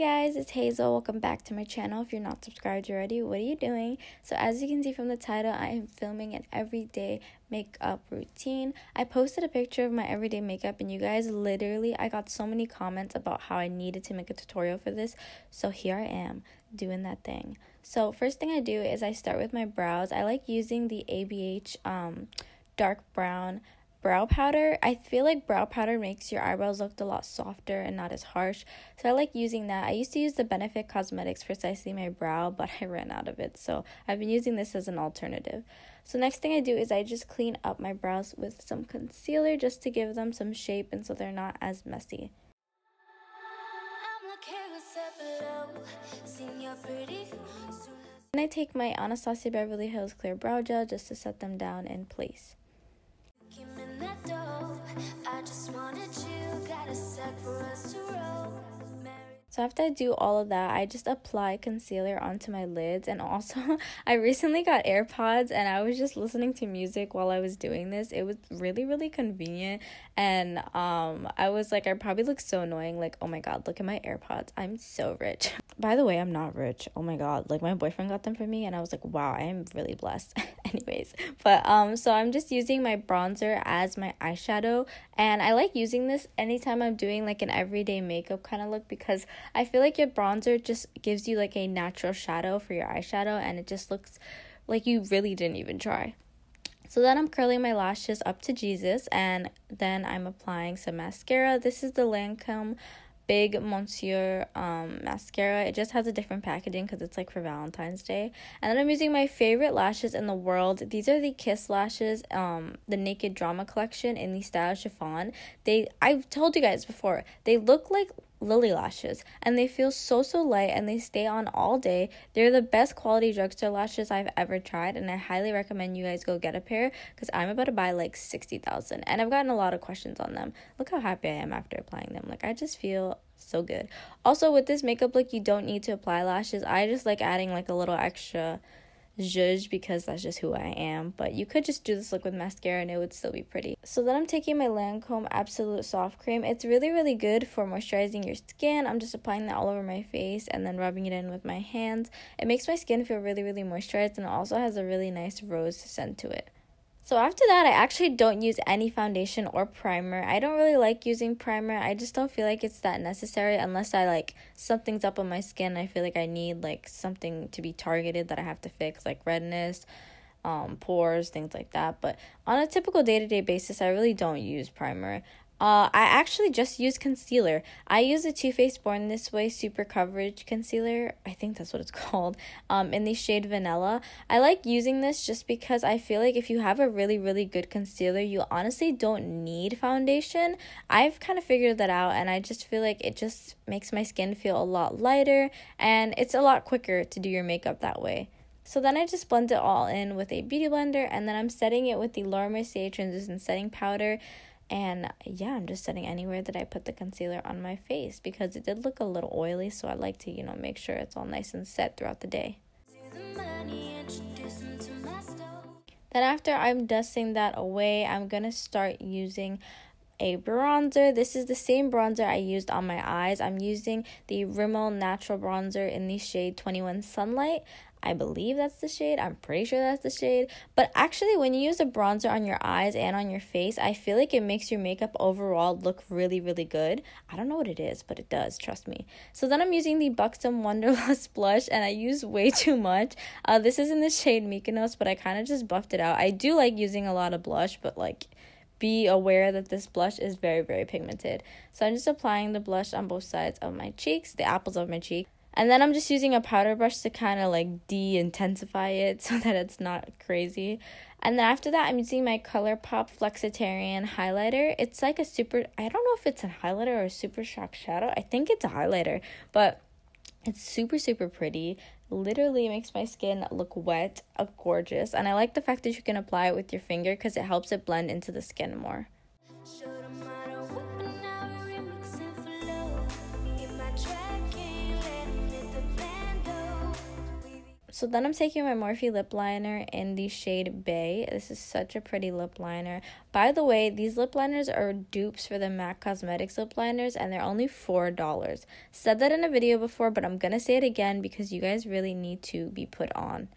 Guys, it's Hazel. Welcome back to my channel. If you're not subscribed already, what are you doing? So as you can see from the title, I am filming an everyday makeup routine. I posted a picture of my everyday makeup and you guys literally, I got so many comments about how I needed to make a tutorial for this. So here I am doing that thing. So first thing I do is I start with my brows. I like using the ABH dark brown brow powder. I feel like brow powder makes your eyebrows look a lot softer and not as harsh, so I like using that. I used to use the Benefit Cosmetics Precisely My Brow, but I ran out of it, so I've been using this as an alternative. So next thing I do is I just clean up my brows with some concealer just to give them some shape and so they're not as messy. And I take my Anastasia Beverly Hills Clear Brow Gel just to set them down in place. So after I do all of that, I just apply concealer onto my lids. And also, I recently got AirPods and I was just listening to music while I was doing this. It was really convenient. And I was like, I probably look so annoying. Like, oh my god, look at my AirPods. I'm so rich. By the way, I'm not rich. Oh my god. Like, my boyfriend got them for me and I was like, wow, I am really blessed. Anyways, but so I'm just using my bronzer as my eyeshadow. And I like using this anytime I'm doing like an everyday makeup kind of look because I feel like your bronzer just gives you like a natural shadow for your eyeshadow and it just looks like you really didn't even try. So then I'm curling my lashes up to Jesus and then I'm applying some mascara. This is the Lancôme Big Monsieur mascara. It just has a different packaging because it's like for Valentine's Day. And then I'm using my favorite lashes in the world. These are the Kiss lashes, the Naked Drama collection in the style chiffon. I've told you guys before, they look like lily lashes and they feel so light and they stay on all day. They're the best quality drugstore lashes I've ever tried and I highly recommend you guys go get a pair because I'm about to buy like 60,000 and I've gotten a lot of questions on them. Look how happy I am after applying them. Like, I just feel so good. Also, with this makeup look, you don't need to apply lashes. I just like adding like a little extra zhuzh because that's just who I am, but you could just do this look with mascara and it would still be pretty. So then I'm taking my Lancôme Absolute Soft Cream. It's really good for moisturizing your skin. I'm just applying that all over my face and then rubbing it in with my hands. It makes my skin feel really moisturized and it also has a really nice rose scent to it. So after that, I actually don't use any foundation or primer. I don't really like using primer. I just don't feel like it's that necessary unless I like something's up on my skin. I feel like I need like something to be targeted that I have to fix, like redness, pores, things like that. But on a typical day-to-day basis, I really don't use primer. I actually just use concealer. I use the Too Faced Born This Way Super Coverage Concealer. I think that's what it's called. In the shade Vanilla. I like using this just because I feel like if you have a really good concealer, you honestly don't need foundation. I've kind of figured that out and I just feel like it just makes my skin feel a lot lighter and it's a lot quicker to do your makeup that way. So then I just blend it all in with a beauty blender and then I'm setting it with the Laura Mercier Translucent Setting Powder. And yeah, I'm just setting anywhere that I put the concealer on my face because it did look a little oily, so I like to, make sure it's all nice and set throughout the day. Then after I'm dusting that away, I'm going to start using a bronzer. This is the same bronzer I used on my eyes. I'm using the Rimmel Natural Bronzer in the shade 21 Sunlight. I believe that's the shade. I'm pretty sure that's the shade. But actually, when you use a bronzer on your eyes and on your face, I feel like it makes your makeup overall look really good. I don't know what it is, but it does. Trust me. So then I'm using the Buxom Wanderlust blush, and I use way too much. This is in the shade Mykonos, but I kind of just buffed it out. I do like using a lot of blush, but like, be aware that this blush is very pigmented. So I'm just applying the blush on both sides of my cheeks, the apples of my cheek. And then I'm just using a powder brush to kind of like de-intensify it so that it's not crazy. And then after that, I'm using my colourpop flexitarian highlighter. It's like a I don't know if it's a highlighter or a super shock shadow. I think it's a highlighter, but it's super pretty. Literally makes my skin look wet, gorgeous. And I like the fact that you can apply it with your finger because it helps it blend into the skin more. So then I'm taking my Morphe lip liner in the shade Bay. This is such a pretty lip liner. By the way, these lip liners are dupes for the MAC Cosmetics lip liners, and they're only $4. Said that in a video before, but I'm gonna say it again because you guys really need to be put on.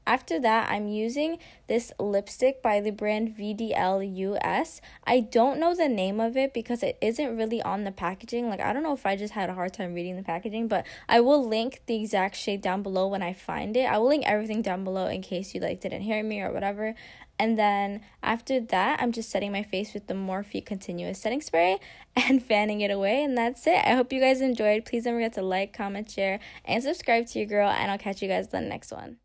After that, I'm using this lipstick by the brand VDL US. I don't know the name of it because it isn't really on the packaging. Like, I don't know if I just had a hard time reading the packaging, but I will link the exact shade down below when I find it. I will link everything down below in case you, like, didn't hear me or whatever. And then after that, I'm just setting my face with the Morphe Continuous Setting Spray and fanning it away. And that's it. I hope you guys enjoyed. Please don't forget to like, comment, share, and subscribe to your girl. And I'll catch you guys in the next one.